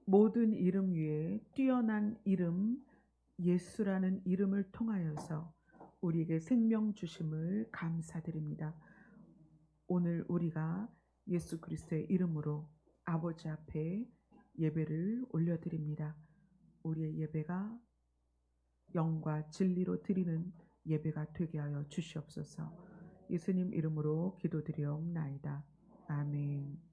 모든 이름 위에 뛰어난 이름 예수라는 이름을 통하여서 우리에게 생명 주심을 감사드립니다. 오늘 우리가 예수 그리스도의 이름으로 아버지 앞에 예배를 올려드립니다. 우리의 예배가 영과 진리로 드리는 예배가 되게 하여 주시옵소서. 예수님 이름으로 기도드리옵나이다. 아멘.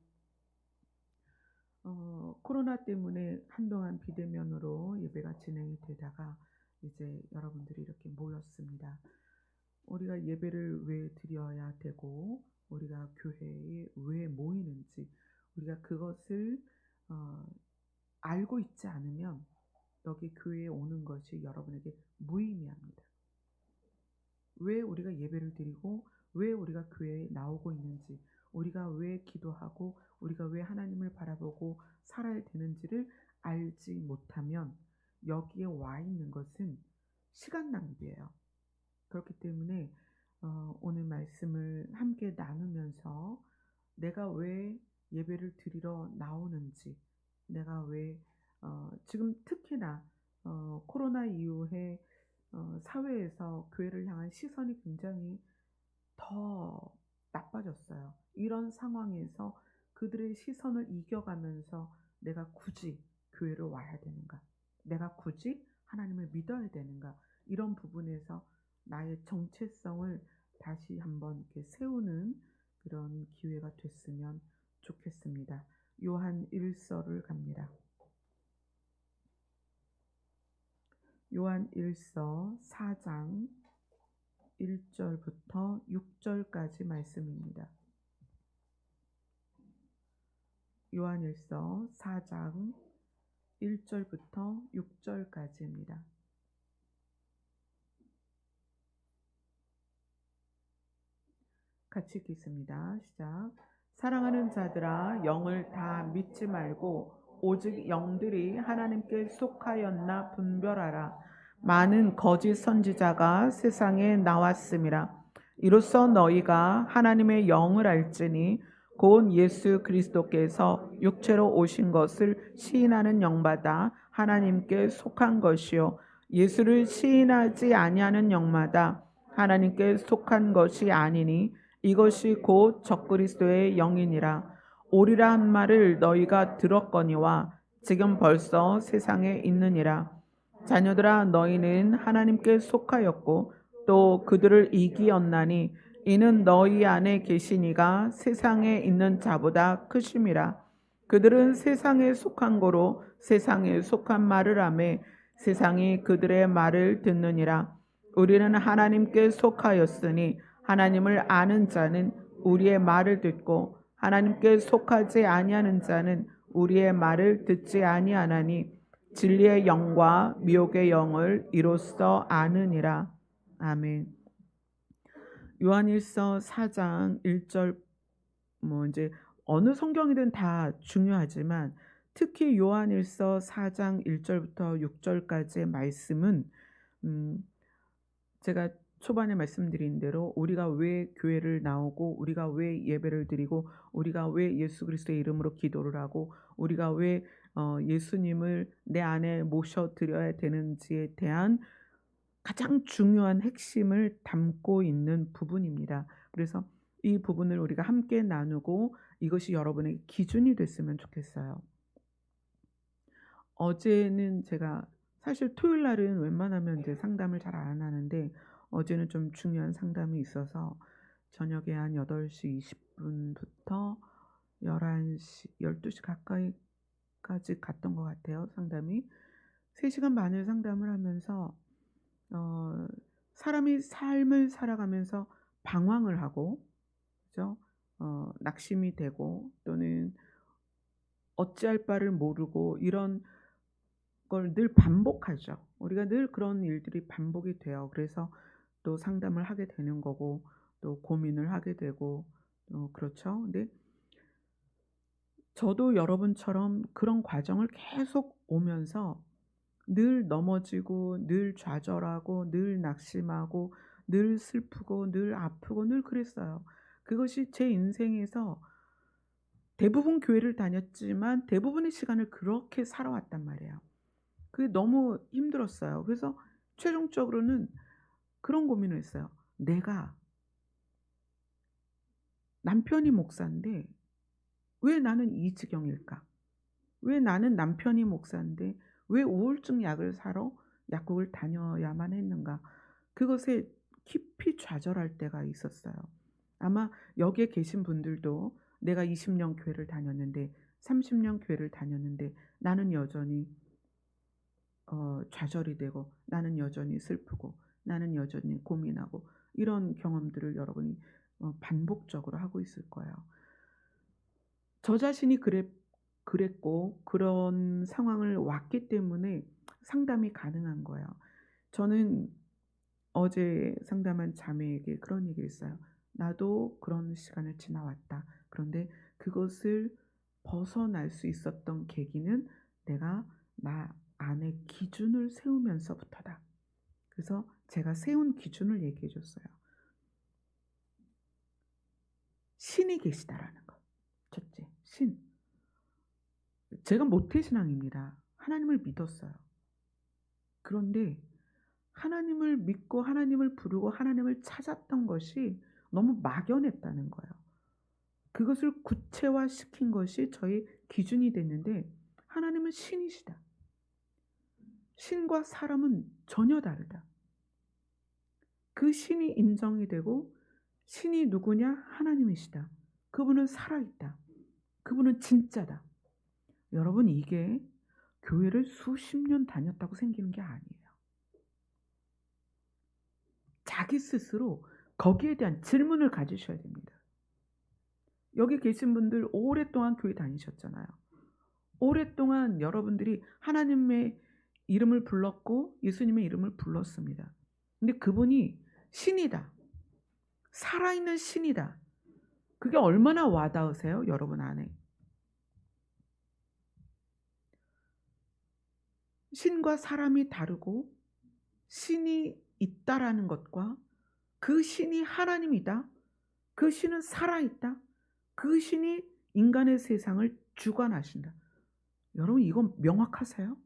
코로나 때문에 한동안 비대면으로 예배가 진행이 되다가 이제 여러분들이 이렇게 모였습니다. 우리가 예배를 왜 드려야 되고 우리가 교회에 왜 모이는지 우리가 그것을 어, 알고 있지 않으면 여기 교회에 오는 것이 여러분에게 무의미합니다. 왜 우리가 예배를 드리고 왜 우리가 교회에 나오고 있는지, 우리가 왜 기도하고 우리가 왜 하나님을 바라보고 살아야 되는지를 알지 못하면 여기에 와 있는 것은 시간 낭비예요. 그렇기 때문에 오늘 말씀을 함께 나누면서 내가 왜 예배를 드리러 나오는지, 내가 왜 지금 특히나 코로나 이후에 사회에서 교회를 향한 시선이 굉장히 더 나빠졌어요. 이런 상황에서 그들의 시선을 이겨가면서 내가 굳이 교회를 와야 되는가? 내가 굳이 하나님을 믿어야 되는가? 이런 부분에서 나의 정체성을 다시 한번 이렇게 세우는 그런 기회가 됐으면 좋겠습니다. 요한 1서를 갑니다. 요한 1서 4장 1절부터 6절까지 말씀입니다. 요한일서 4장 1절부터 6절까지입니다. 같이 읽겠습니다. 시작. 사랑하는 자들아, 영을 다 믿지 말고 오직 영들이 하나님께 속하였나 분별하라. 많은 거짓 선지자가 세상에 나왔음이라. 이로써 너희가 하나님의 영을 알지니 곧 예수 그리스도께서 육체로 오신 것을 시인하는 영마다 하나님께 속한 것이요 예수를 시인하지 아니하는 영마다 하나님께 속한 것이 아니니 이것이 곧 적그리스도의 영이니라. 오리라 한 말을 너희가 들었거니와 지금 벌써 세상에 있느니라. 자녀들아, 너희는 하나님께 속하였고 또 그들을 이기었나니 이는 너희 안에 계시니가 세상에 있는 자보다 크심이라. 그들은 세상에 속한 거로 세상에 속한 말을 하매 세상이 그들의 말을 듣느니라. 우리는 하나님께 속하였으니 하나님을 아는 자는 우리의 말을 듣고 하나님께 속하지 아니하는 자는 우리의 말을 듣지 아니하나니 진리의 영과 미혹의 영을 이로써 아느니라. 아멘. 요한일서 4장 1절 이제 어느 성경이든 다 중요하지만 특히 요한일서 4장 1절부터 6절까지의 말씀은 제가 초반에 말씀드린 대로 우리가 왜 교회를 나오고 우리가 왜 예배를 드리고 우리가 왜 예수 그리스도의 이름으로 기도를 하고 우리가 왜 예수님을 내 안에 모셔드려야 되는지에 대한 가장 중요한 핵심을 담고 있는 부분입니다. 그래서 이 부분을 우리가 함께 나누고 이것이 여러분의 기준이 됐으면 좋겠어요. 어제는 제가 사실 토요일 날은 웬만하면 이제 상담을 잘 안 하는데 어제는 좀 중요한 상담이 있어서 저녁에 한 8시 20분부터 11시, 12시 가까이까지 갔던 것 같아요. 상담이. 3시간 반을 상담을 하면서 사람이 삶을 살아가면서 방황을 하고, 그죠? 낙심이 되고 또는 어찌할 바를 모르고 이런 걸 늘 반복하죠. 우리가 늘 그런 일들이 반복이 돼요. 그래서 또 상담을 하게 되는 거고 또 고민을 하게 되고 그렇죠. 근데 저도 여러분처럼 그런 과정을 계속 오면서 늘 넘어지고 늘 좌절하고 늘 낙심하고 늘 슬프고 늘 아프고 늘 그랬어요. 그것이 제 인생에서 대부분 교회를 다녔지만 대부분의 시간을 그렇게 살아왔단 말이에요. 그게 너무 힘들었어요. 그래서 최종적으로는 그런 고민을 했어요. '내가 남편이 목사인데 왜 나는 이 지경일까? 왜 나는 남편이 목사인데 왜 우울증 약을 사러 약국을 다녀야만 했는가?' 그것에 깊이 좌절할 때가 있었어요. 아마 여기에 계신 분들도 내가 20년 교회를 다녔는데 30년 교회를 다녔는데 나는 여전히 좌절이 되고 나는 여전히 슬프고 나는 여전히 고민하고 이런 경험들을 여러분이 반복적으로 하고 있을 거예요. 저 자신이 그랬고 그런 상황을 왔기 때문에 상담이 가능한 거예요. 저는 어제 상담한 자매에게 그런 얘기를 했어요. "나도 그런 시간을 지나왔다. 그런데 그것을 벗어날 수 있었던 계기는 내가 나 안에 기준을 세우면서부터다." 그래서 제가 세운 기준을 얘기해 줬어요. 신이 계시다라는 것. 첫째, 신. 제가 모태신앙입니다. 하나님을 믿었어요. 그런데 하나님을 믿고 하나님을 부르고 하나님을 찾았던 것이 너무 막연했다는 거예요. 그것을 구체화시킨 것이 저의 기준이 됐는데 하나님은 신이시다. 신과 사람은 전혀 다르다. 그 신이 인정이 되고 신이 누구냐? 하나님이시다. 그분은 살아있다. 그분은 진짜다. 여러분 이게 교회를 수십 년 다녔다고 생기는 게 아니에요. 자기 스스로 거기에 대한 질문을 가지셔야 됩니다. 여기 계신 분들 오랫동안 교회 다니셨잖아요. 오랫동안 여러분들이 하나님의 이름을 불렀고 예수님의 이름을 불렀습니다. 근데 그분이 신이다. 살아있는 신이다. 그게 얼마나 와닿으세요? 여러분 안에. 신과 사람이 다르고 신이 있다라는 것과 그 신이 하나님이다. 그 신은 살아있다. 그 신이 인간의 세상을 주관하신다. 여러분 이건 명확하세요?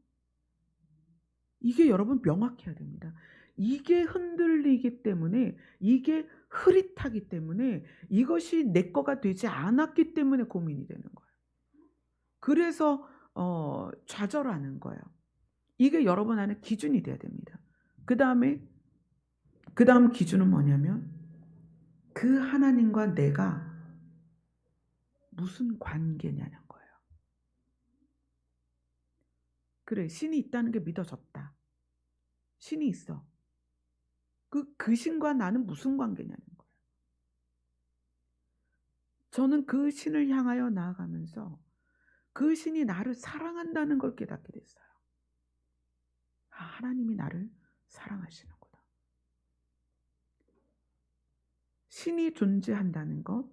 이게 여러분 명확해야 됩니다. 이게 흔들리기 때문에 이게 흐릿하기 때문에 이것이 내 거가 되지 않았기 때문에 고민이 되는 거예요. 그래서 좌절하는 거예요. 이게 여러분 안에 기준이 돼야 됩니다. 그다음 기준은 뭐냐면 그 하나님과 내가 무슨 관계냐는 거예요. 그래 신이 있다는 게 믿어졌다. 신이 있어. 그 신과 나는 무슨 관계냐는 거예요. 저는 그 신을 향하여 나아가면서 그 신이 나를 사랑한다는 걸 깨닫게 됐어요. 아, 하나님이 나를 사랑하시는구나. 신이 존재한다는 것,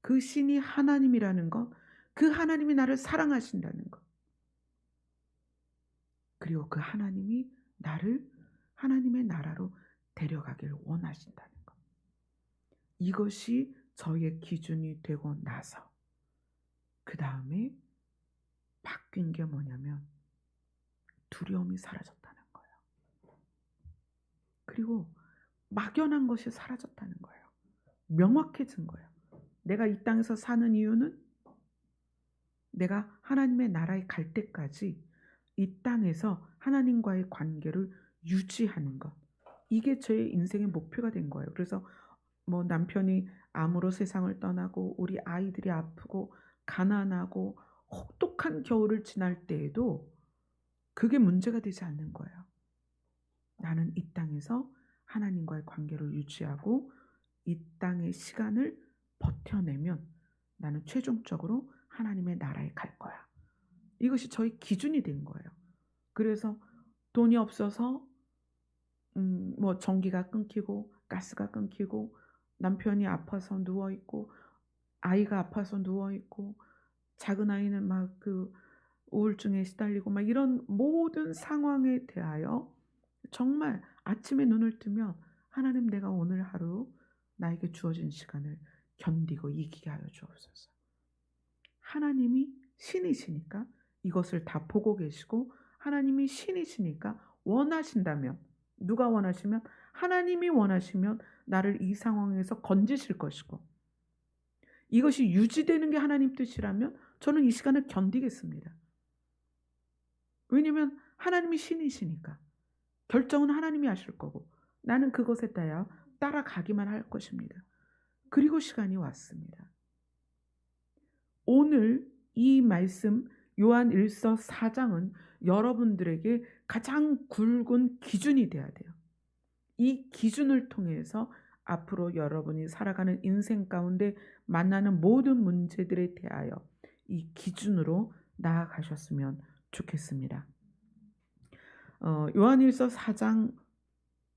그 신이 하나님이라는 것, 그 하나님이 나를 사랑하신다는 것, 그리고 그 하나님이 나를 하나님의 나라로 데려가기를 원하신다는 것. 이것이 저의 기준이 되고 나서 그 다음에 바뀐 게 뭐냐면 두려움이 사라졌다는 거예요. 그리고 막연한 것이 사라졌다는 거예요. 명확해진 거예요. 내가 이 땅에서 사는 이유는 내가 하나님의 나라에 갈 때까지 이 땅에서 하나님과의 관계를 유지하는 것. 이게 제 인생의 목표가 된 거예요. 그래서 뭐 남편이 암으로 세상을 떠나고 우리 아이들이 아프고 가난하고 혹독한 겨울을 지날 때에도 그게 문제가 되지 않는 거예요. 나는 이 땅에서 하나님과의 관계를 유지하고 이 땅의 시간을 버텨내면 나는 최종적으로 하나님의 나라에 갈 거야. 이것이 저의 기준이 된 거예요. 그래서 돈이 없어서 뭐 전기가 끊기고 가스가 끊기고 남편이 아파서 누워 있고 아이가 아파서 누워 있고 작은 아이는 막 그 우울증에 시달리고 막 이런 모든 상황에 대하여 정말 아침에 눈을 뜨면 하나님 내가 오늘 하루 나에게 주어진 시간을 견디고 이기게 하여 주옵소서. 하나님이 신이시니까 이것을 다 보고 계시고, 하나님이 신이시니까 원하신다면, 누가 원하시면, 하나님이 원하시면 나를 이 상황에서 건지실 것이고, 이것이 유지되는 게 하나님 뜻이라면 저는 이 시간을 견디겠습니다. 왜냐하면 하나님이 신이시니까 결정은 하나님이 하실 거고, 나는 그것에 따라가기만 할 것입니다. 그리고 시간이 왔습니다. 오늘 이 말씀 요한 1서 4장은 여러분들에게 가장 굵은 기준이 돼야 돼요. 이 기준을 통해서 앞으로 여러분이 살아가는 인생 가운데 만나는 모든 문제들에 대하여 이 기준으로 나아가셨으면 좋겠습니다. 요한일서 4장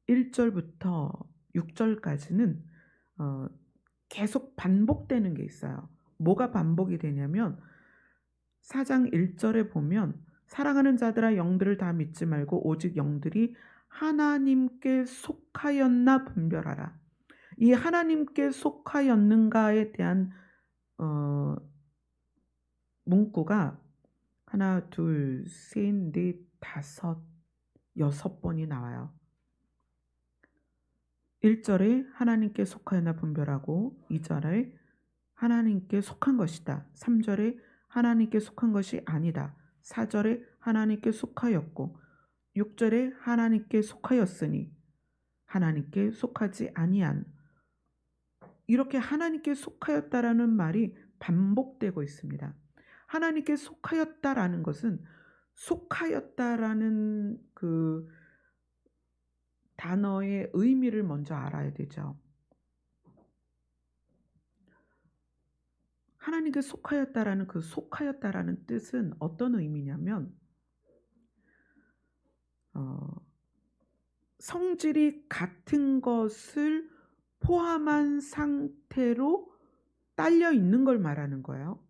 1절부터 6절까지는 계속 반복되는 게 있어요. 뭐가 반복이 되냐면 4장 1절에 보면, 사랑하는 자들아 영들을 다 믿지 말고 오직 영들이 하나님께 속하였나 분별하라. 이 하나님께 속하였는가에 대한 문구가 하나, 둘, 셋, 넷, 다섯, 6번이 나와요. 1절에 하나님께 속하였나 분별하고, 2절에 하나님께 속한 것이다, 3절에 하나님께 속한 것이 아니다, 4절에 하나님께 속하였고, 6절에 하나님께 속하였으니 하나님께 속하지 아니한, 이렇게 하나님께 속하였다라는 말이 반복되고 있습니다. 하나님께 속하였다라는 것은, 속하였다라는 그 단어의 의미를 먼저 알아야 되죠. 하나님께 속하였다라는 그 속하였다라는 뜻은 어떤 의미냐면, 성질이 같은 것을 포함한 상태로 딸려 있는 걸 말하는 거예요.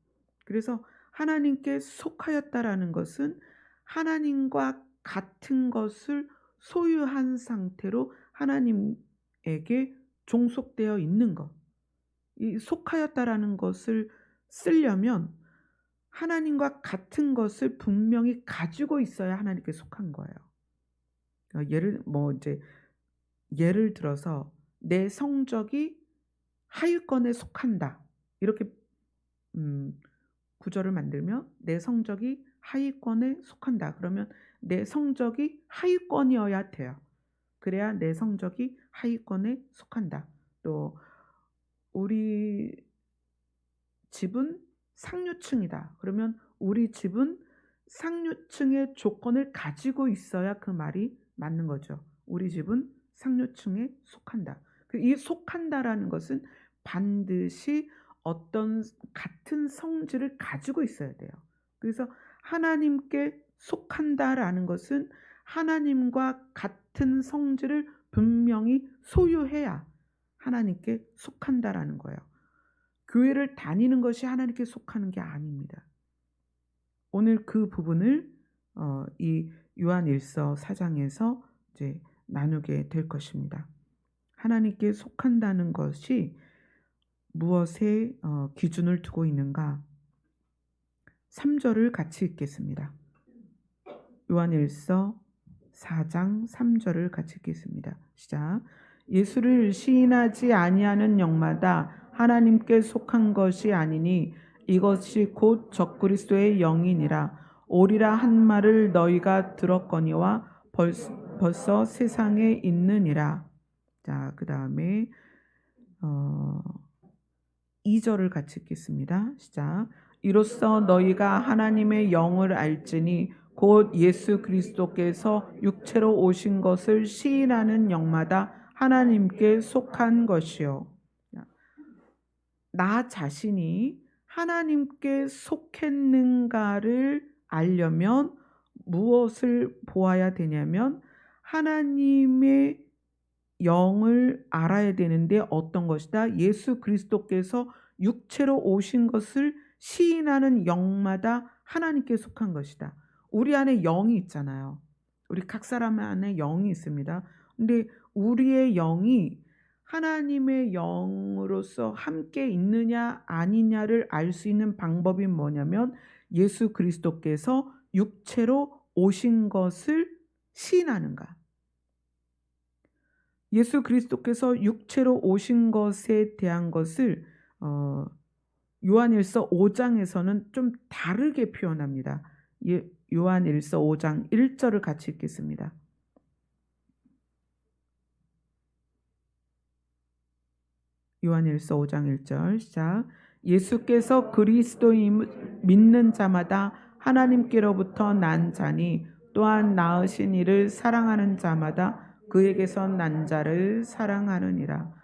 그래서 하나님께 속하였다라는 것은 하나님과 같은 것을 소유한 상태로 하나님에게 종속되어 있는 것. 이 속하였다라는 것을 쓰려면 하나님과 같은 것을 분명히 가지고 있어야 하나님께 속한 거예요. 예를 들어서 내 성적이 하위권에 속한다, 이렇게 구절을 만들면, 내 성적이 하위권에 속한다, 그러면 내 성적이 하위권이어야 돼요. 그래야 내 성적이 하위권에 속한다. 또 우리 집은 상류층이다, 그러면 우리 집은 상류층의 조건을 가지고 있어야 그 말이 맞는 거죠. 우리 집은 상류층에 속한다. 이 속한다라는 것은 반드시 어떤 같은 성질을 가지고 있어야 돼요. 그래서 하나님께 속한다라는 것은 하나님과 같은 성질을 분명히 소유해야 하나님께 속한다라는 거예요. 교회를 다니는 것이 하나님께 속하는 게 아닙니다. 오늘 그 부분을 이 요한일서 4장에서 이제 나누게 될 것입니다. 하나님께 속한다는 것이 무엇에 기준을 두고 있는가? 3절을 같이 읽겠습니다. 요한일서 4장 3절을 같이 읽겠습니다. 시작. 예수를 시인하지 아니하는 영마다 하나님께 속한 것이 아니니 이것이 곧 적그리스도의 영이니라. 오리라 한 말을 너희가 들었거니와 벌써 세상에 있느니라. 자, 그 다음에 2절을 같이 읽겠습니다. 시작. 이로써 너희가 하나님의 영을 알지니 곧 예수 그리스도께서 육체로 오신 것을 시인하는 영마다 하나님께 속한 것이요. 나 자신이 하나님께 속했는가를 알려면 무엇을 보아야 되냐면 하나님의 영을 알아야 되는데, 어떤 것이다? 예수 그리스도께서 육체로 오신 것을 시인하는 영마다 하나님께 속한 것이다. 우리 안에 영이 있잖아요. 우리 각 사람 안에 영이 있습니다. 근데 우리의 영이 하나님의 영으로서 함께 있느냐 아니냐를 알 수 있는 방법이 뭐냐면 예수 그리스도께서 육체로 오신 것을 시인하는가. 예수 그리스도께서 육체로 오신 것에 대한 것을 어 요한일서 5장에서는 좀 다르게 표현합니다. 요한일서 5장 1절을 같이 읽겠습니다. 요한일서 5장 1절 시작. 예수께서 그리스도임을 믿는 자마다 하나님께로부터 난 자니 또한 낳으신 이를 사랑하는 자마다 그에게서 난 자를 사랑하느니라.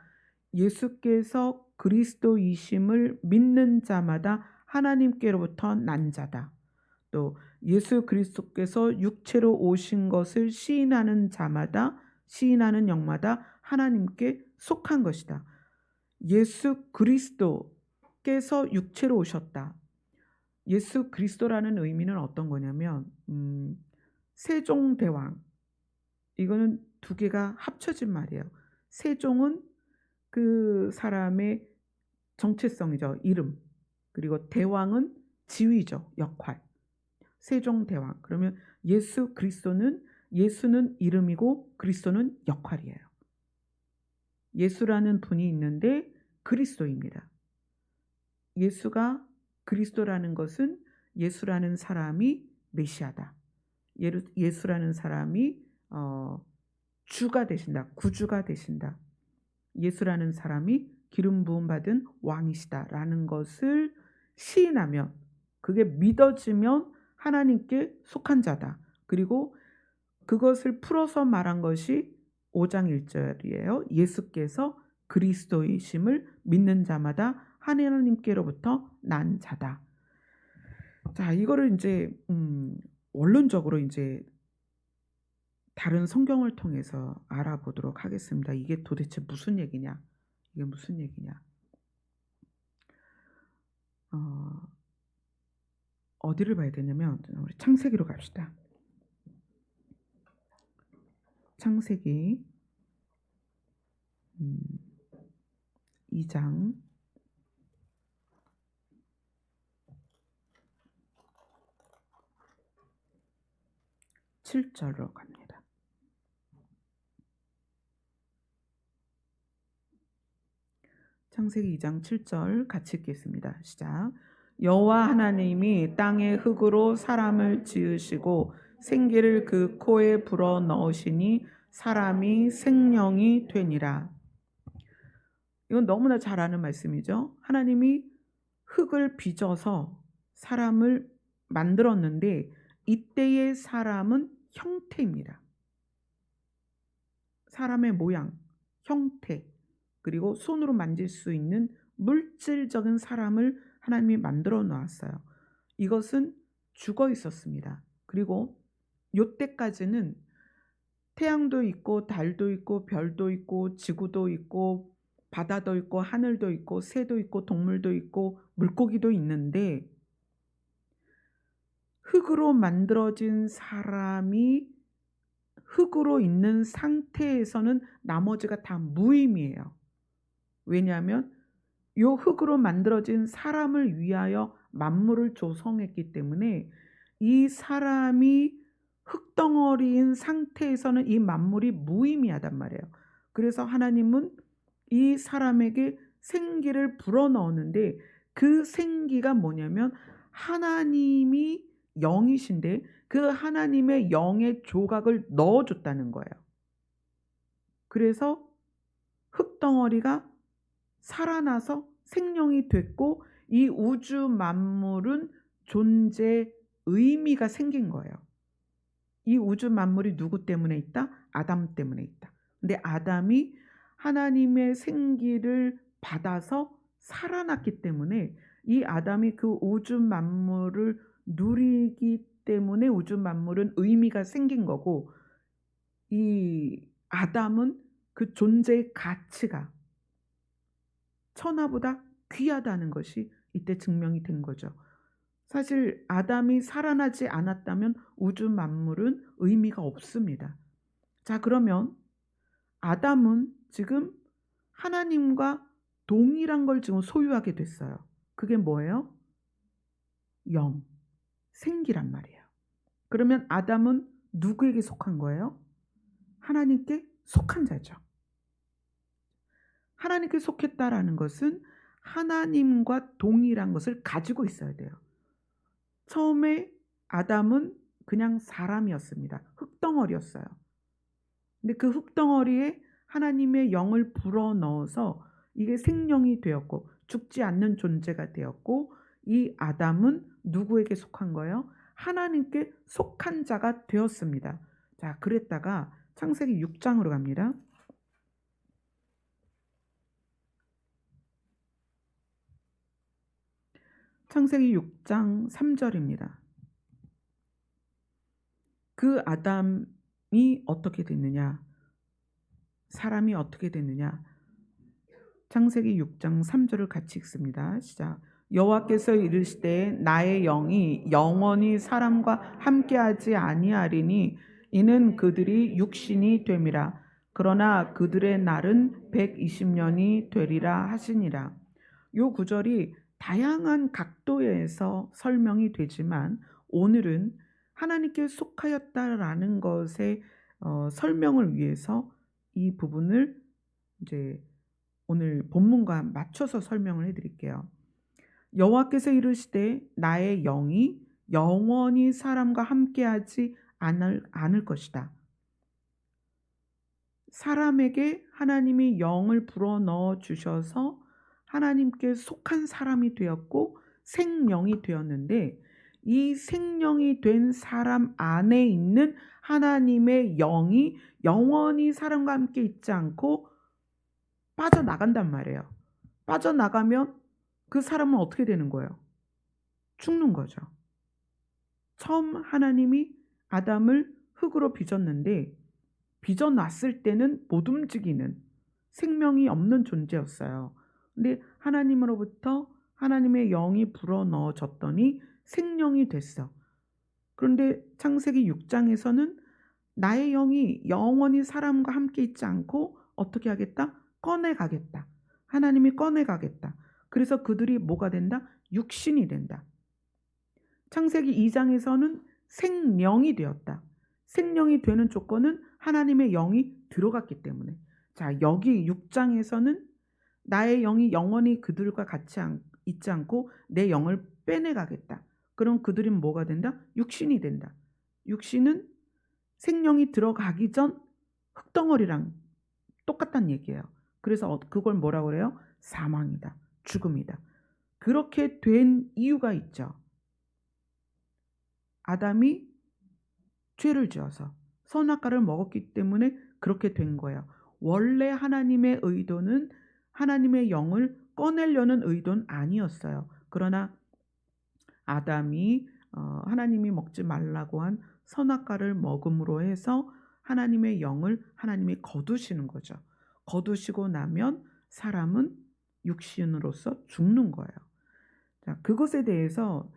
예수께서 그리스도이심을 믿는 자마다 하나님께로부터 난 자다. 또 예수 그리스도께서 육체로 오신 것을 시인하는 자마다 시인하는 영마다 하나님께 속한 것이다. 예수 그리스도께서 육체로 오셨다. 예수 그리스도라는 의미는 어떤 거냐면 세종대왕, 이거는 두 개가 합쳐진 말이에요. 세종은 그 사람의 정체성이죠. 이름. 그리고 대왕은 지위죠. 역할. 세종대왕. 그러면 예수 그리스도는, 예수는 이름이고 그리스도는 역할이에요. 예수라는 분이 있는데 그리스도입니다. 예수가 그리스도라는 것은 예수라는 사람이 메시아다. 예수라는 사람이 주가 되신다. 구주가 되신다. 예수라는 사람이 기름 부음 받은 왕이시다라는 것을 시인하면, 그게 믿어지면 하나님께 속한 자다. 그리고 그것을 풀어서 말한 것이 5장 1절이에요. 예수께서 그리스도이심을 믿는 자마다 하나님께로부터 난 자다. 자, 이거를 이제 원론적으로 이제 다른 성경을 통해서 알아보도록 하겠습니다. 이게 도대체 무슨 얘기냐? 이게 무슨 얘기냐? 어디를 봐야 되냐면 우리 창세기로 갑시다. 창세기 2장 7절로 갑니다. 창세기 2장 7절 같이 읽겠습니다. 시작. 여호와 하나님이 땅의 흙으로 사람을 지으시고 생기를 그 코에 불어 넣으시니 사람이 생명이 되니라. 이건 너무나 잘 아는 말씀이죠. 하나님이 흙을 빚어서 사람을 만들었는데 이때의 사람은 형태입니다. 사람의 모양, 형태, 그리고 손으로 만질 수 있는 물질적인 사람을 하나님이 만들어 놓았어요. 이것은 죽어 있었습니다. 그리고 요때까지는 태양도 있고 달도 있고 별도 있고 지구도 있고 바다도 있고 하늘도 있고 새도 있고 동물도 있고 물고기도 있는데 흙으로 만들어진 사람이 흙으로 있는 상태에서는 나머지가 다 무의미해요. 왜냐하면 이 흙으로 만들어진 사람을 위하여 만물을 조성했기 때문에 이 사람이 흙덩어리인 상태에서는 이 만물이 무의미하단 말이에요. 그래서 하나님은 이 사람에게 생기를 불어넣었는데 그 생기가 뭐냐면 하나님이 영이신데 그 하나님의 영의 조각을 넣어줬다는 거예요. 그래서 흙덩어리가 살아나서 생명이 됐고 이 우주 만물은 존재 의미가 생긴 거예요. 이 우주 만물이 누구 때문에 있다? 아담 때문에 있다. 근데 아담이 하나님의 생기를 받아서 살아났기 때문에 이 아담이 그 우주 만물을 누리기 때문에 우주 만물은 의미가 생긴 거고 이 아담은 그 존재의 가치가 천하보다 귀하다는 것이 이때 증명이 된 거죠. 사실 아담이 살아나지 않았다면 우주 만물은 의미가 없습니다. 자, 그러면 아담은 지금 하나님과 동일한 걸 지금 소유하게 됐어요. 그게 뭐예요? 영, 생기란 말이에요. 그러면 아담은 누구에게 속한 거예요? 하나님께 속한 자죠. 하나님께 속했다라는 것은 하나님과 동일한 것을 가지고 있어야 돼요. 처음에 아담은 그냥 사람이었습니다. 흙덩어리였어요. 근데 그 흙덩어리에 하나님의 영을 불어넣어서 이게 생명이 되었고 죽지 않는 존재가 되었고, 이 아담은 누구에게 속한 거예요? 하나님께 속한 자가 되었습니다. 자, 그랬다가 창세기 6장으로 갑니다. 창세기 6장 3절입니다. 그 아담이 어떻게 됐느냐? 사람이 어떻게 됐느냐? 창세기 6장 3절을 같이 읽습니다. 시작. 여호와께서 이르시되 나의 영이 영원히 사람과 함께하지 아니하리니 이는 그들이 육신이 됨이라. 그러나 그들의 날은 120년이 되리라 하시니라. 요 구절이 다양한 각도에서 설명이 되지만 오늘은 하나님께 속하였다라는 것의 설명을 위해서 이 부분을 이제 오늘 본문과 맞춰서 설명을 해드릴게요. 여호와께서 이르시되 나의 영이 영원히 사람과 함께하지 않을 것이다. 사람에게 하나님이 영을 불어넣어 주셔서 하나님께 속한 사람이 되었고 생명이 되었는데, 이 생명이 된 사람 안에 있는 하나님의 영이 영원히 사람과 함께 있지 않고 빠져나간단 말이에요. 빠져나가면 그 사람은 어떻게 되는 거예요? 죽는 거죠. 처음 하나님이 아담을 흙으로 빚었는데 빚어놨을 때는 못 움직이는 생명이 없는 존재였어요. 근데 하나님으로부터 하나님의 영이 불어넣어졌더니 생명이 됐어. 그런데 창세기 6장에서는 나의 영이 영원히 사람과 함께 있지 않고 어떻게 하겠다? 꺼내가겠다. 하나님이 꺼내가겠다. 그래서 그들이 뭐가 된다? 육신이 된다. 창세기 2장에서는 생명이 되었다. 생명이 되는 조건은 하나님의 영이 들어갔기 때문에. 자, 여기 6장에서는 나의 영이 영원히 그들과 같이 있지 않고 내 영을 빼내가겠다. 그럼 그들은 뭐가 된다? 육신이 된다. 육신은 생명이 들어가기 전 흙덩어리랑 똑같다는 얘기예요. 그래서 그걸 뭐라고 그래요? 사망이다. 죽음이다. 그렇게 된 이유가 있죠. 아담이 죄를 지어서 선악과를 먹었기 때문에 그렇게 된 거예요. 원래 하나님의 의도는 하나님의 영을 꺼내려는 의도는 아니었어요. 그러나 아담이 하나님이 먹지 말라고 한 선악과를 먹음으로 해서 하나님의 영을 하나님이 거두시는 거죠. 거두시고 나면 사람은 육신으로서 죽는 거예요. 자, 그것에 대해서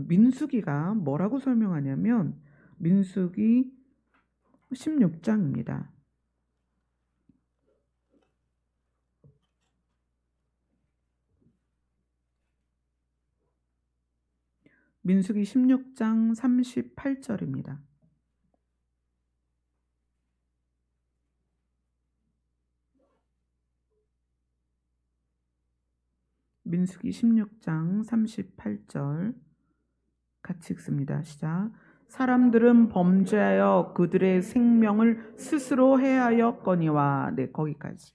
민수기가 뭐라고 설명하냐면 민수기 16장입니다. 민수기 16장 38절입니다. 민수기 16장 38절 같이 읽습니다. 시작. 사람들은 범죄하여 그들의 생명을 스스로 해하였거니와. 네, 거기까지.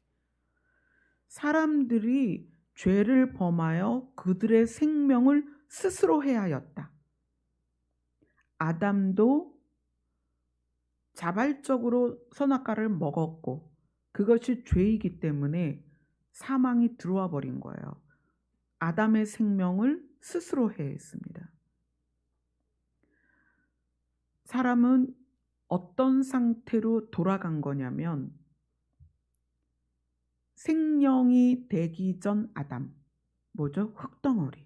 사람들이 죄를 범하여 그들의 생명을 스스로 해하였다. 아담도 자발적으로 선악과를 먹었고 그것이 죄이기 때문에 사망이 들어와 버린 거예요. 아담의 생명을 스스로 해했습니다. 사람은 어떤 상태로 돌아간 거냐면 생명이 되기 전 아담, 뭐죠? 흙덩어리.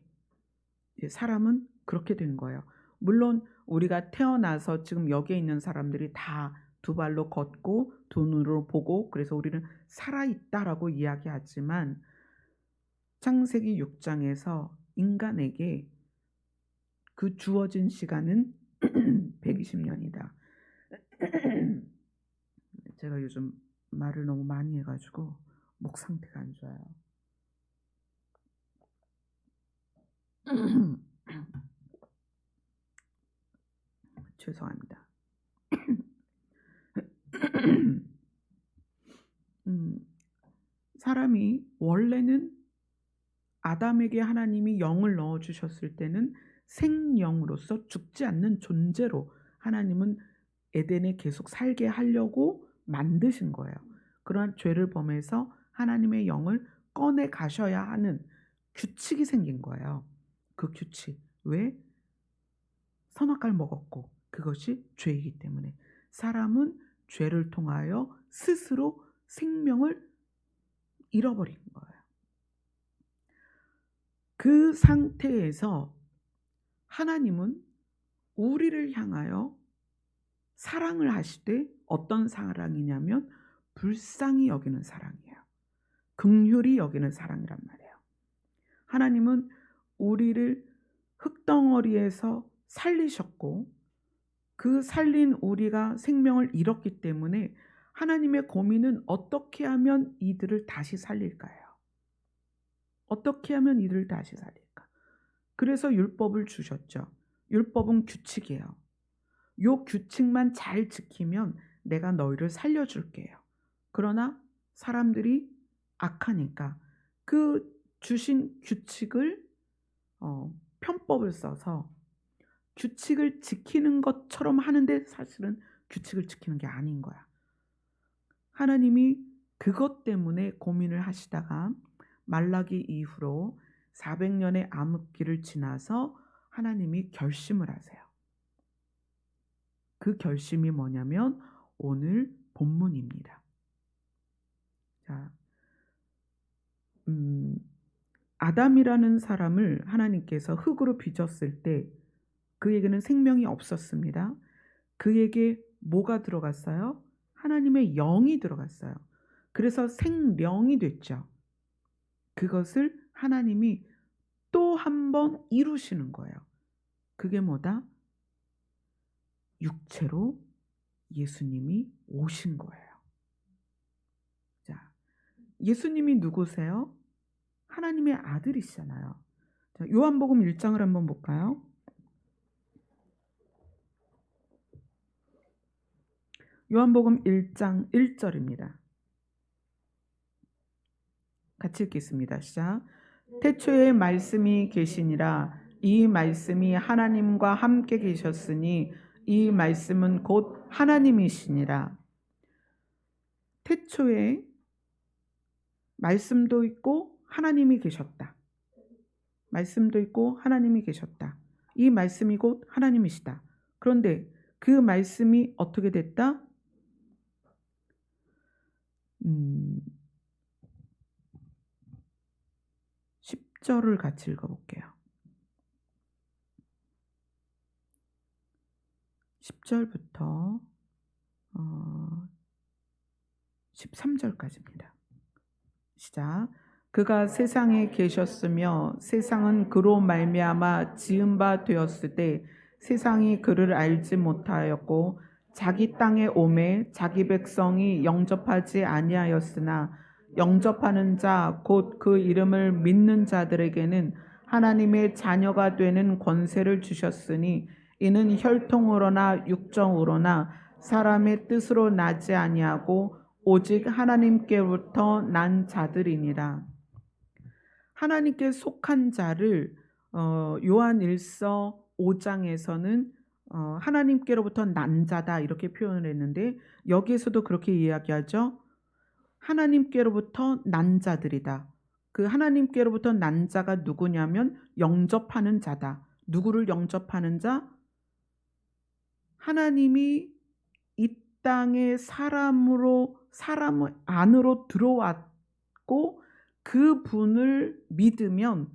사람은 그렇게 된 거예요. 물론 우리가 태어나서 지금 여기에 있는 사람들이 다 두 발로 걷고 두 눈으로 보고 그래서 우리는 살아있다라고 이야기하지만 창세기 6장에서 인간에게 그 주어진 시간은 120년이다. 제가 요즘 말을 너무 많이 해가지고 목 상태가 안 좋아요. 죄송합니다. 사람이 원래는 아담에게 하나님이 영을 넣어주셨을 때는 생명으로서 죽지 않는 존재로 하나님은 에덴에 계속 살게 하려고 만드신 거예요. 그러한 죄를 범해서 하나님의 영을 꺼내 가셔야 하는 규칙이 생긴 거예요. 그 규칙. 왜? 선악과를 먹었고 그것이 죄이기 때문에 사람은 죄를 통하여 스스로 생명을 잃어버린 거예요. 그 상태에서 하나님은 우리를 향하여 사랑을 하시되 어떤 사랑이냐면 불쌍히 여기는 사랑이에요. 긍휼히 여기는 사랑이란 말이에요. 하나님은 우리를 흙덩어리에서 살리셨고 그 살린 우리가 생명을 잃었기 때문에 하나님의 고민은 어떻게 하면 이들을 다시 살릴까요? 어떻게 하면 이들을 다시 살릴까? 그래서 율법을 주셨죠. 율법은 규칙이에요. 요 규칙만 잘 지키면 내가 너희를 살려줄게요. 그러나 사람들이 악하니까 그 주신 규칙을 편법을 써서 규칙을 지키는 것처럼 하는데 사실은 규칙을 지키는 게 아닌 거야. 하나님이 그것 때문에 고민을 하시다가 말라기 이후로 400년의 암흑기를 지나서 하나님이 결심을 하세요. 그 결심이 뭐냐면 오늘 본문입니다. 자, 아담이라는 사람을 하나님께서 흙으로 빚었을 때 그에게는 생명이 없었습니다. 그에게 뭐가 들어갔어요? 하나님의 영이 들어갔어요. 그래서 생명이 됐죠. 그것을 하나님이 또 한 번 이루시는 거예요. 그게 뭐다? 육체로 예수님이 오신 거예요. 자, 예수님이 누구세요? 하나님의 아들이시잖아요. 자, 요한복음 1장을 한번 볼까요? 요한복음 1장 1절입니다. 같이 읽겠습니다. 시작. 태초에 말씀이 계시니라. 이 말씀이 하나님과 함께 계셨으니 이 말씀은 곧 하나님이시니라. 태초에 말씀도 있고 하나님이 계셨다. 말씀도 있고 하나님이 계셨다. 이 말씀이 곧 하나님이시다. 그런데 그 말씀이 어떻게 됐다? 10절을 같이 읽어볼게요. 10절부터 13절까지입니다. 시작. 그가 세상에 계셨으며 세상은 그로 말미암아 지은 바 되었을 때 세상이 그를 알지 못하였고 자기 땅에 오매 자기 백성이 영접하지 아니하였으나 영접하는 자 곧 그 이름을 믿는 자들에게는 하나님의 자녀가 되는 권세를 주셨으니 이는 혈통으로나 육정으로나 사람의 뜻으로 나지 아니하고 오직 하나님께로부터 난 자들이니라. 하나님께 속한 자를 요한일서 5장에서는 하나님께로부터 난 자다 이렇게 표현을 했는데 여기에서도 그렇게 이야기하죠. 하나님께로부터 난 자들이다. 그 하나님께로부터 난 자가 누구냐면 영접하는 자다. 누구를 영접하는 자? 하나님이 이 땅에 사람 안으로 들어왔고 그 분을 믿으면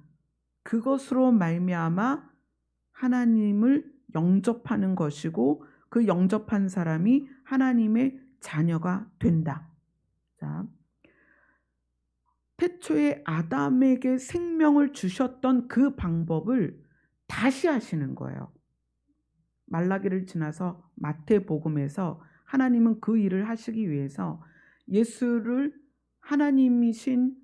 그것으로 말미암아 하나님을 영접하는 것이고 그 영접한 사람이 하나님의 자녀가 된다. 자, 태초에 아담에게 생명을 주셨던 그 방법을 다시 하시는 거예요. 말라기를 지나서 마태복음에서 하나님은 그 일을 하시기 위해서 예수를, 하나님이신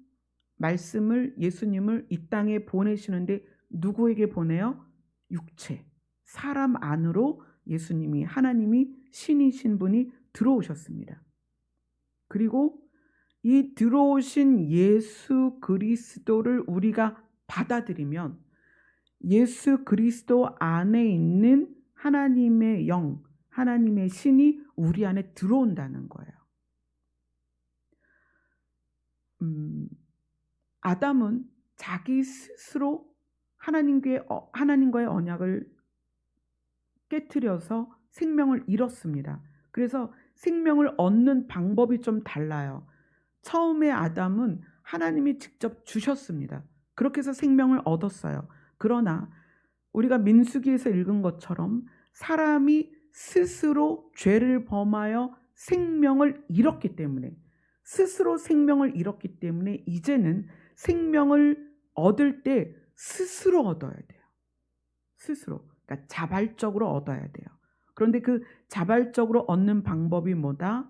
말씀을, 예수님을 이 땅에 보내시는데 누구에게 보내요? 육체, 사람 안으로 예수님이, 하나님이, 신이신 분이 들어오셨습니다. 그리고 이 들어오신 예수 그리스도를 우리가 받아들이면 예수 그리스도 안에 있는 하나님의 영, 하나님의 신이 우리 안에 들어온다는 거예요. 아담은 자기 스스로 하나님과의 언약을 깨트려서 생명을 잃었습니다. 그래서 생명을 얻는 방법이 좀 달라요. 처음에 아담은 하나님이 직접 주셨습니다. 그렇게 해서 생명을 얻었어요. 그러나 우리가 민수기에서 읽은 것처럼 사람이 스스로 죄를 범하여 생명을 잃었기 때문에, 스스로 생명을 잃었기 때문에 이제는 생명을 얻을 때 스스로 얻어야 돼요. 스스로. 그러니까 자발적으로 얻어야 돼요. 그런데 그 자발적으로 얻는 방법이 뭐다?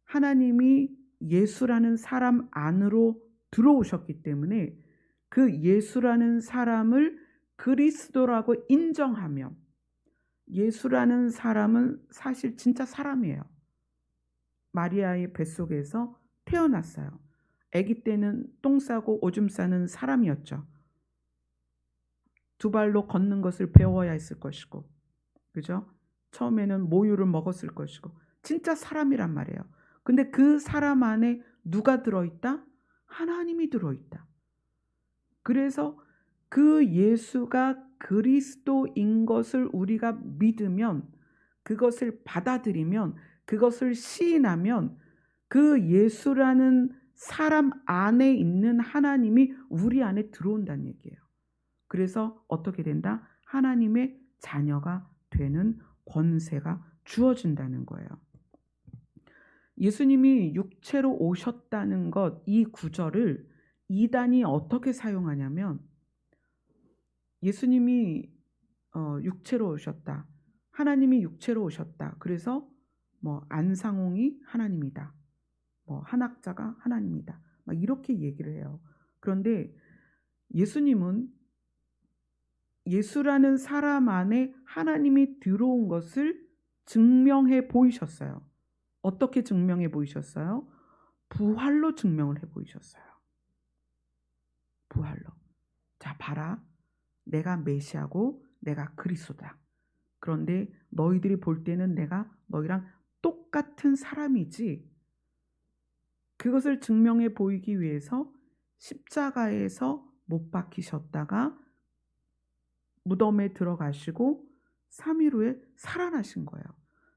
하나님이 예수라는 사람 안으로 들어오셨기 때문에 그 예수라는 사람을 그리스도라고 인정하며, 예수라는 사람은 사실 진짜 사람이에요. 마리아의 뱃속에서 태어났어요. 아기 때는 똥 싸고 오줌 싸는 사람이었죠. 두 발로 걷는 것을 배워야 했을 것이고, 그죠? 처음에는 모유를 먹었을 것이고, 진짜 사람이란 말이에요. 근데 그 사람 안에 누가 들어있다? 하나님이 들어있다. 그래서 그 예수가 그리스도인 것을 우리가 믿으면, 그것을 받아들이면, 그것을 시인하면 그 예수라는 사람 안에 있는 하나님이 우리 안에 들어온다는 얘기예요. 그래서 어떻게 된다? 하나님의 자녀가 되는 권세가 주어진다는 거예요. 예수님이 육체로 오셨다는 것, 이 구절을 이단이 어떻게 사용하냐면, 예수님이 육체로 오셨다, 하나님이 육체로 오셨다, 그래서 뭐 안상홍이 하나님이다, 뭐 한학자가 하나님이다, 막 이렇게 얘기를 해요. 그런데 예수님은 예수라는 사람 안에 하나님이 들어온 것을 증명해 보이셨어요. 어떻게 증명해 보이셨어요? 부활로 증명을 해 보이셨어요. 부활로. 자, 봐라. 내가 메시아고 내가 그리스도다. 그런데 너희들이 볼 때는 내가 너희랑 똑같은 사람이지. 그것을 증명해 보이기 위해서 십자가에서 못 박히셨다가 무덤에 들어가시고 3일 후에 살아나신 거예요.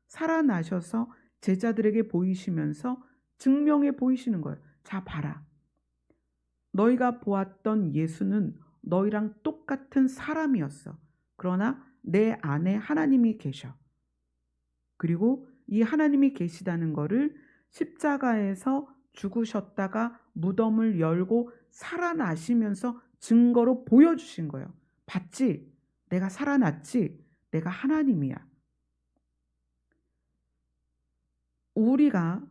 살아나셔서 제자들에게 보이시면서 증명해 보이시는 거예요. 자, 봐라. 너희가 보았던 예수는 너희랑 똑같은 사람이었어. 그러나 내 안에 하나님이 계셔. 그리고 이 하나님이 계시다는 거를 십자가에서 죽으셨다가 무덤을 열고 살아나시면서 증거로 보여주신 거예요. 봤지? 내가 살아났지? 내가 하나님이야. 우리가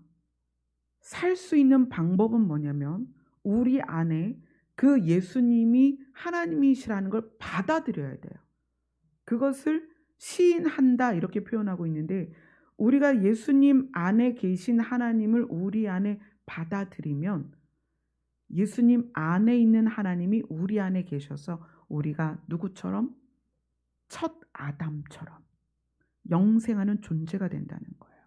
살 수 있는 방법은 뭐냐면 우리 안에 그 예수님이 하나님이시라는 걸 받아들여야 돼요. 그것을 시인한다 이렇게 표현하고 있는데, 우리가 예수님 안에 계신 하나님을 우리 안에 받아들이면 예수님 안에 있는 하나님이 우리 안에 계셔서 우리가 누구처럼? 첫 아담처럼 영생하는 존재가 된다는 거예요.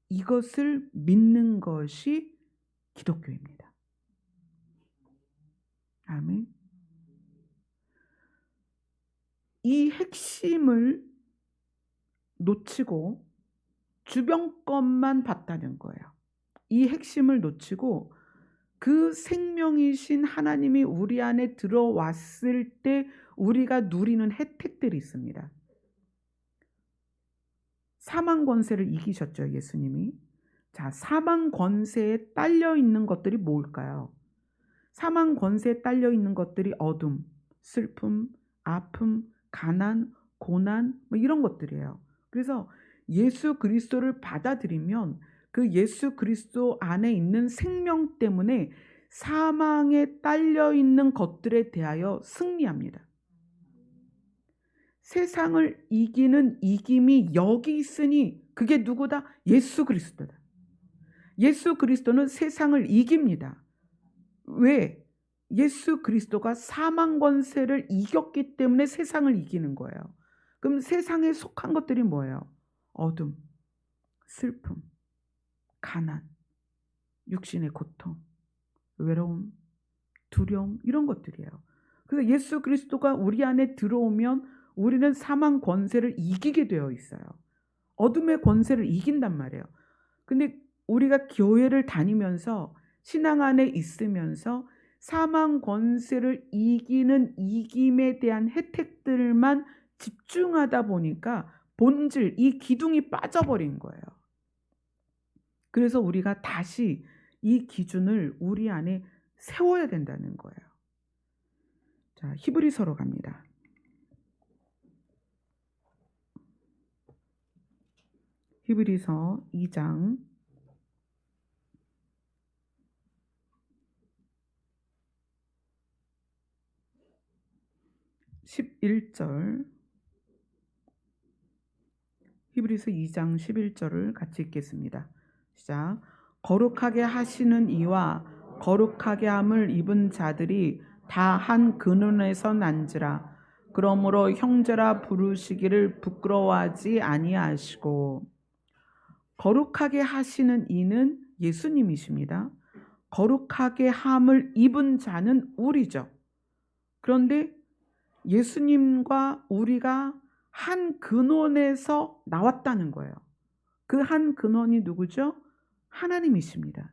이것을 믿는 것이 기독교입니다. 아멘. 이 핵심을 놓치고 주변 것만 봤다는 거예요. 이 핵심을 놓치고 그 생명이신 하나님이 우리 안에 들어왔을 때 우리가 누리는 혜택들이 있습니다. 사망 권세를 이기셨죠, 예수님이. 자, 사망 권세에 딸려 있는 것들이 뭘까요? 사망 권세에 딸려 있는 것들이 어둠, 슬픔, 아픔, 가난, 고난 뭐 이런 것들이에요. 그래서 예수 그리스도를 받아들이면 그 예수 그리스도 안에 있는 생명 때문에 사망에 딸려 있는 것들에 대하여 승리합니다. 세상을 이기는 이김이 여기 있으니 그게 누구다? 예수 그리스도다. 예수 그리스도는 세상을 이깁니다. 왜? 예수 그리스도가 사망 권세를 이겼기 때문에 세상을 이기는 거예요. 그럼 세상에 속한 것들이 뭐예요? 어둠, 슬픔, 가난, 육신의 고통, 외로움, 두려움 이런 것들이에요. 그래서 예수 그리스도가 우리 안에 들어오면 우리는 사망 권세를 이기게 되어 있어요. 어둠의 권세를 이긴단 말이에요. 근데 우리가 교회를 다니면서 신앙 안에 있으면서 사망 권세를 이기는 이김에 대한 혜택들만 집중하다 보니까 본질, 이 기둥이 빠져버린 거예요. 그래서 우리가 다시 이 기준을 우리 안에 세워야 된다는 거예요. 자, 히브리서로 갑니다. 히브리서 2장 11절, 히브리서 2장 11절을 같이 읽겠습니다. 시작. 거룩하게 하시는 이와 거룩하게 함을 입은 자들이 다 한 근원에서 난지라. 그러므로 형제라 부르시기를 부끄러워하지 아니하시고. 거룩하게 하시는 이는 예수님이십니다. 거룩하게 함을 입은 자는 우리죠. 그런데 예수님과 우리가 한 근원에서 나왔다는 거예요. 그 한 근원이 누구죠? 하나님이십니다.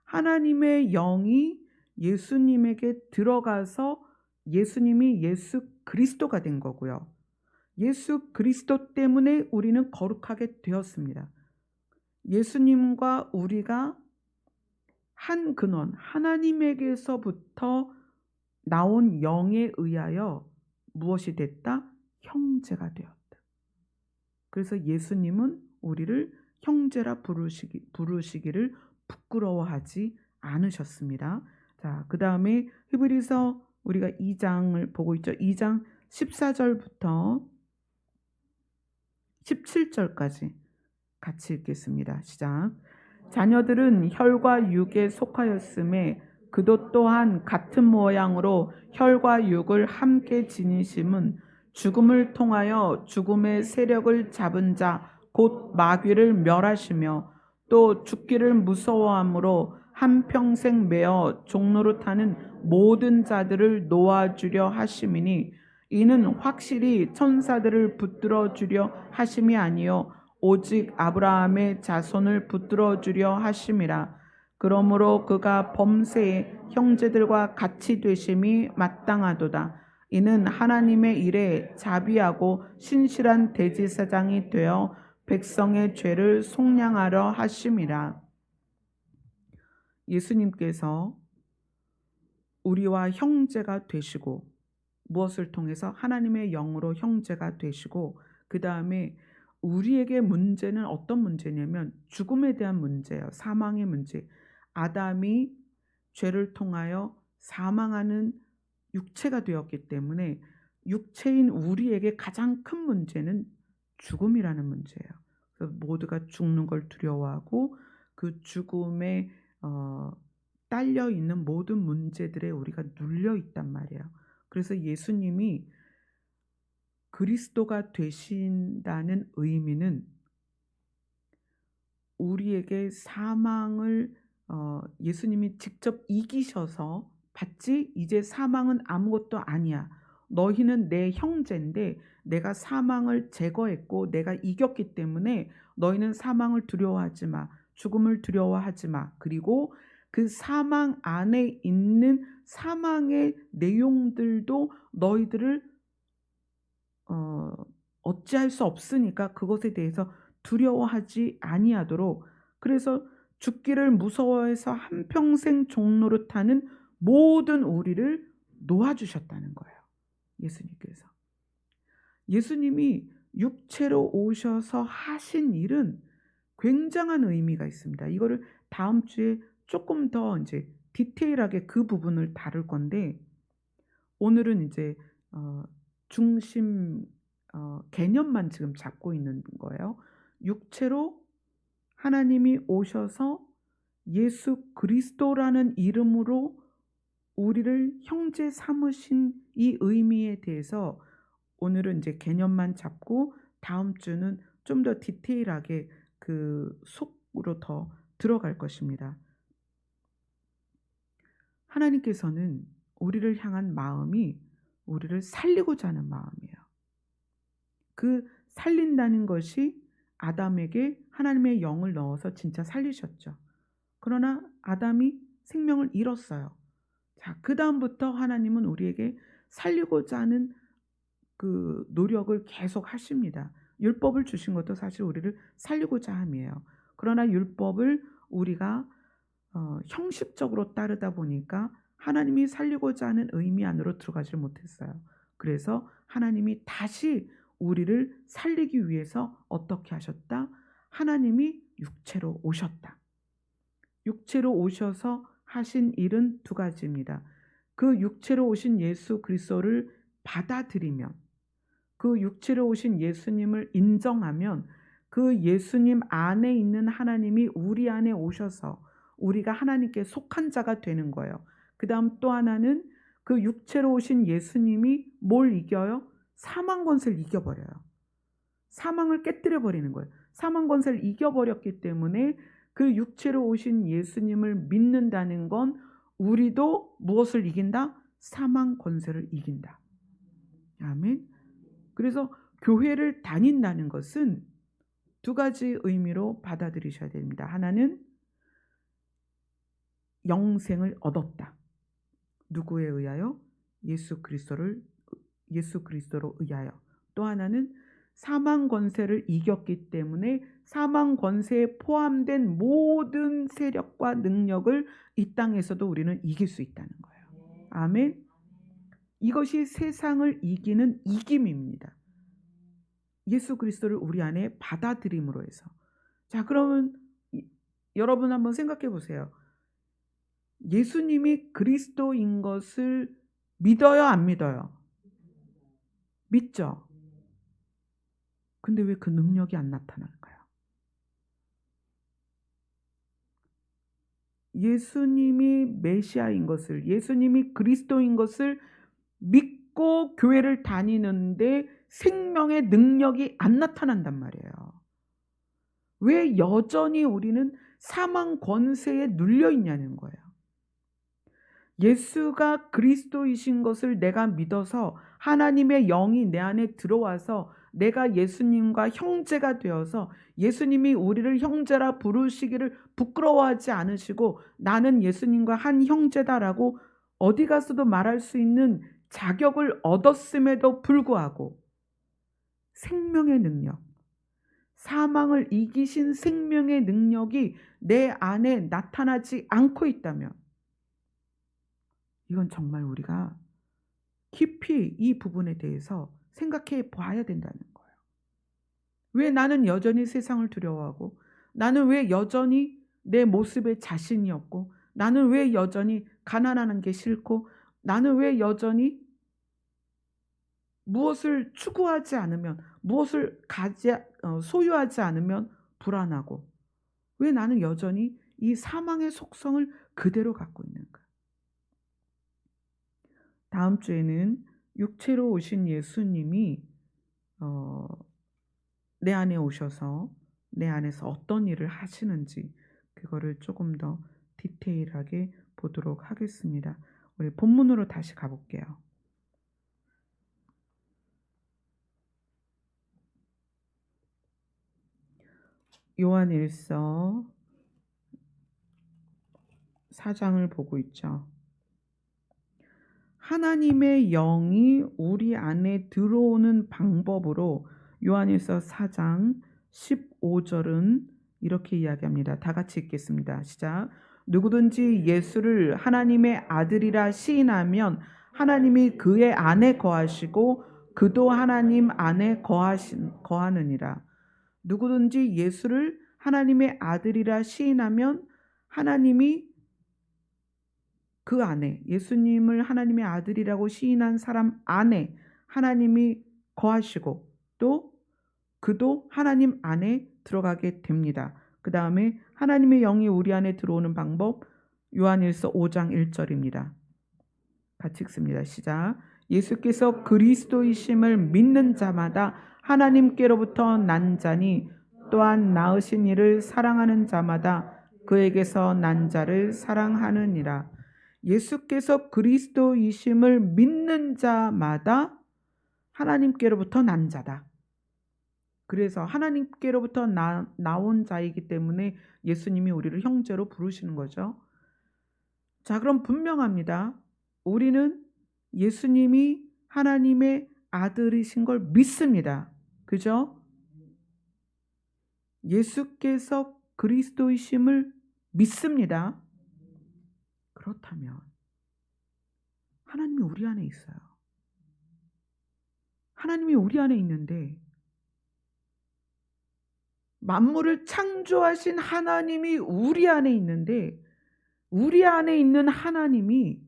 하나님의 영이 예수님에게 들어가서 예수님이 예수 그리스도가 된 거고요. 예수 그리스도 때문에 우리는 거룩하게 되었습니다. 예수님과 우리가 한 근원, 하나님에게서부터 나온 영에 의하여 무엇이 됐다? 형제가 되었다. 그래서 예수님은 우리를 형제라 부르시기를 부끄러워하지 않으셨습니다. 자, 그 다음에 히브리서 우리가 2장을 보고 있죠. 2장 14절부터 17절까지 같이 읽겠습니다. 시작. 자녀들은 혈과 육에 속하였음에 그도 또한 같은 모양으로 혈과 육을 함께 지니심은 죽음을 통하여 죽음의 세력을 잡은 자 곧 마귀를 멸하시며 또 죽기를 무서워함으로 한평생 매어 종노릇하는 모든 자들을 놓아주려 하심이니 이는 확실히 천사들을 붙들어 주려 하심이 아니요 오직 아브라함의 자손을 붙들어 주려 하심이라. 그러므로 그가 범세에 형제들과 같이 되심이 마땅하도다. 이는 하나님의 일에 자비하고 신실한 대제사장이 되어 백성의 죄를 속량하려 하심이라. 예수님께서 우리와 형제가 되시고 무엇을 통해서? 하나님의 영으로 형제가 되시고 그 다음에 우리에게 문제는 어떤 문제냐면 죽음에 대한 문제예요. 사망의 문제. 아담이 죄를 통하여 사망하는 육체가 되었기 때문에 육체인 우리에게 가장 큰 문제는 죽음이라는 문제예요. 그래서 모두가 죽는 걸 두려워하고 그 죽음에 딸려 있는 모든 문제들에 우리가 눌려 있단 말이에요. 그래서 예수님이 그리스도가 되신다는 의미는 우리에게 사망을 예수님이 직접 이기셔서 봤지? 이제 사망은 아무것도 아니야. 너희는 내 형제인데 내가 사망을 제거했고 내가 이겼기 때문에 너희는 사망을 두려워하지 마. 죽음을 두려워하지 마. 그리고 그 사망 안에 있는 사망의 내용들도 너희들을 어찌할 수 없으니까 그것에 대해서 두려워하지 아니하도록, 그래서 죽기를 무서워해서 한평생 종노릇하는 모든 우리를 놓아주셨다는 거예요. 예수님께서. 예수님이 육체로 오셔서 하신 일은 굉장한 의미가 있습니다. 이거를 다음 주에 조금 더 이제 디테일하게 그 부분을 다룰 건데, 오늘은 이제 중심 개념만 지금 잡고 있는 거예요. 육체로 하나님이 오셔서 예수 그리스도라는 이름으로 우리를 형제 삼으신 이 의미에 대해서 오늘은 이제 개념만 잡고, 다음 주는 좀 더 디테일하게 그 속으로 더 들어갈 것입니다. 하나님께서는 우리를 향한 마음이 우리를 살리고자 하는 마음이에요. 그 살린다는 것이 아담에게 하나님의 영을 넣어서 진짜 살리셨죠. 그러나 아담이 생명을 잃었어요. 자, 그다음부터 하나님은 우리에게 살리고자 하는 그 노력을 계속 하십니다. 율법을 주신 것도 사실 우리를 살리고자 함이에요. 그러나 율법을 우리가 형식적으로 따르다 보니까 하나님이 살리고자 하는 의미 안으로 들어가지 못했어요. 그래서 하나님이 다시 우리를 살리기 위해서 어떻게 하셨다? 하나님이 육체로 오셨다. 육체로 오셔서 하신 일은 두 가지입니다. 그 육체로 오신 예수 그리스도를 받아들이면, 그 육체로 오신 예수님을 인정하면 그 예수님 안에 있는 하나님이 우리 안에 오셔서 우리가 하나님께 속한 자가 되는 거예요. 그 다음 또 하나는 그 육체로 오신 예수님이 뭘 이겨요? 사망 권세를 이겨버려요. 사망을 깨뜨려 버리는 거예요. 사망 권세를 이겨버렸기 때문에 그 육체로 오신 예수님을 믿는다는 건 우리도 무엇을 이긴다? 사망 권세를 이긴다. 아멘. 그래서 교회를 다닌다는 것은 두 가지 의미로 받아들이셔야 됩니다. 하나는 영생을 얻었다. 누구에 의하여? 예수 그리스도로 의하여. 또 하나는 사망 권세를 이겼기 때문에 사망 권세에 포함된 모든 세력과 능력을 이 땅에서도 우리는 이길 수 있다는 거예요. 아멘. 이것이 세상을 이기는 이김입니다. 예수 그리스도를 우리 안에 받아들임으로 해서. 자, 그러면 여러분 한번 생각해 보세요. 예수님이 그리스도인 것을 믿어요, 안 믿어요? 믿죠? 근데 왜 그 능력이 안 나타날까요? 예수님이 메시아인 것을, 예수님이 그리스도인 것을 믿고 교회를 다니는데 생명의 능력이 안 나타난단 말이에요. 왜 여전히 우리는 사망 권세에 눌려 있냐는 거예요. 예수가 그리스도이신 것을 내가 믿어서 하나님의 영이 내 안에 들어와서 내가 예수님과 형제가 되어서 예수님이 우리를 형제라 부르시기를 부끄러워하지 않으시고 나는 예수님과 한 형제다라고 어디 가서도 말할 수 있는 자격을 얻었음에도 불구하고 생명의 능력, 사망을 이기신 생명의 능력이 내 안에 나타나지 않고 있다면 이건 정말 우리가 깊이 이 부분에 대해서 생각해 봐야 된다는 거예요. 왜 나는 여전히 세상을 두려워하고, 나는 왜 여전히 내 모습에 자신이 없고, 나는 왜 여전히 가난하는 게 싫고, 나는 왜 여전히 무엇을 추구하지 않으면, 무엇을 소유하지 않으면 불안하고, 왜 나는 여전히 이 사망의 속성을 그대로 갖고 있는가? 다음 주에는 육체로 오신 예수님이 내 안에 오셔서 내 안에서 어떤 일을 하시는지 그거를 조금 더 디테일하게 보도록 하겠습니다. 우리 본문으로 다시 가볼게요. 요한일서 4장을 보고 있죠. 하나님의 영이 우리 안에 들어오는 방법으로 요한일서 4장 15절은 이렇게 이야기합니다. 다 같이 읽겠습니다. 시작. 누구든지 예수를 하나님의 아들이라 시인하면 하나님이 그의 안에 거하시고 그도 하나님 안에 거하느니라. 누구든지 예수를 하나님의 아들이라 시인하면 하나님이 그 안에, 예수님을 하나님의 아들이라고 시인한 사람 안에 하나님이 거하시고 또 그도 하나님 안에 들어가게 됩니다. 그 다음에 하나님의 영이 우리 안에 들어오는 방법, 요한일서 5장 1절입니다. 같이 읽습니다. 시작. 예수께서 그리스도이심을 믿는 자마다 하나님께로부터 난 자니 또한 낳으신 이를 사랑하는 자마다 그에게서 난 자를 사랑하느니라. 예수께서 그리스도이심을 믿는 자마다 하나님께로부터 난 자다. 그래서 하나님께로부터 나온 자이기 때문에 예수님이 우리를 형제로 부르시는 거죠. 자, 그럼 분명합니다. 우리는 예수님이 하나님의 아들이신 걸 믿습니다. 그죠? 예수께서 그리스도이심을 믿습니다. 그렇다면 하나님이 우리 안에 있어요. 하나님이 우리 안에 있는데 만물을 창조하신 하나님이 우리 안에 있는데 우리 안에 있는 하나님이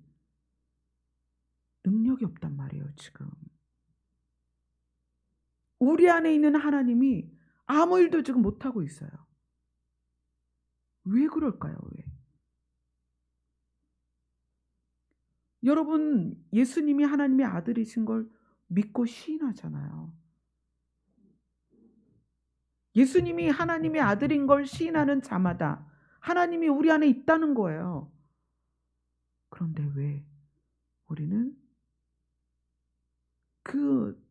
능력이 없단 말이에요, 지금. 우리 안에 있는 하나님이 아무 일도 지금 못하고 있어요. 왜 그럴까요? 왜? 여러분, 예수님이 하나님의 아들이신 걸 믿고 시인하잖아요. 예수님이 하나님의 아들인 걸 시인하는 자마다 하나님이 우리 안에 있다는 거예요. 그런데 왜 우리는 그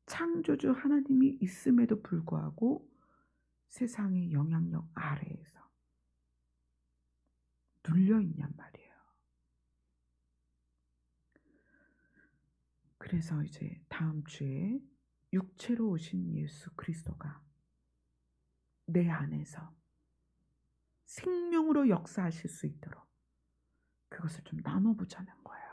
창조주 하나님이 있음에도 불구하고 세상의 영향력 아래에서 눌려 있냔 말이에요. 그래서 이제 다음 주에 육체로 오신 예수 그리스도가 내 안에서 생명으로 역사하실 수 있도록 그것을 좀 나눠보자는 거예요.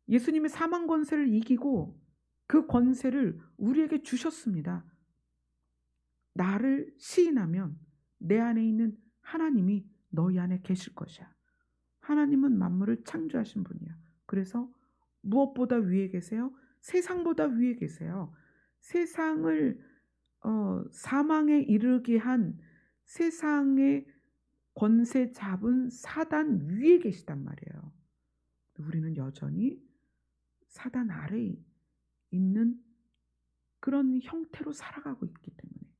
예수님이 사망 권세를 이기고 그 권세를 우리에게 주셨습니다. 나를 시인하면 내 안에 있는 하나님이 너희 안에 계실 것이야. 하나님은 만물을 창조하신 분이야. 그래서 무엇보다 위에 계세요? 세상보다 위에 계세요. 세상을 사망에 이르게 한 세상의 권세 잡은 사단 위에 계시단 말이에요. 우리는 여전히 사단 아래에 있는 그런 형태로 살아가고 있기 때문에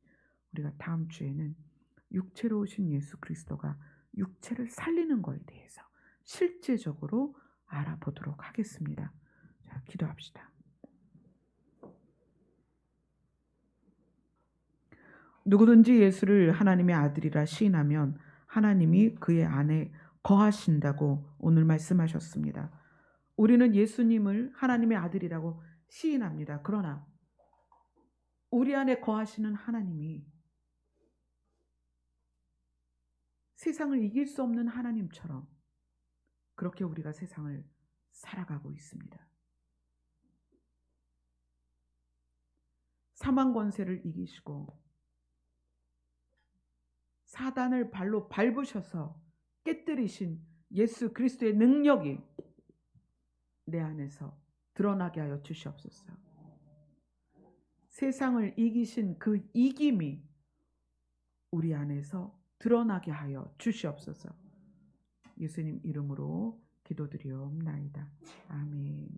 우리가 다음 주에는 육체로 오신 예수 그리스도가 육체를 살리는 것에 대해서 실제적으로 알아보도록 하겠습니다. 자, 기도합시다. 누구든지 예수를 하나님의 아들이라 시인하면 하나님이 그의 안에 거하신다고 오늘 말씀하셨습니다. 우리는 예수님을 하나님의 아들이라고 시인합니다. 그러나 우리 안에 거하시는 하나님이 세상을 이길 수 없는 하나님처럼 그렇게 우리가 세상을 살아가고 있습니다. 사망 권세를 이기시고 사단을 발로 밟으셔서 깨뜨리신 예수 그리스도의 능력이 내 안에서 드러나게 하여 주시옵소서. 세상을 이기신 그 이김이 우리 안에서 드러나게 하여 주시옵소서. 예수님 이름으로 기도드리옵나이다. 아멘.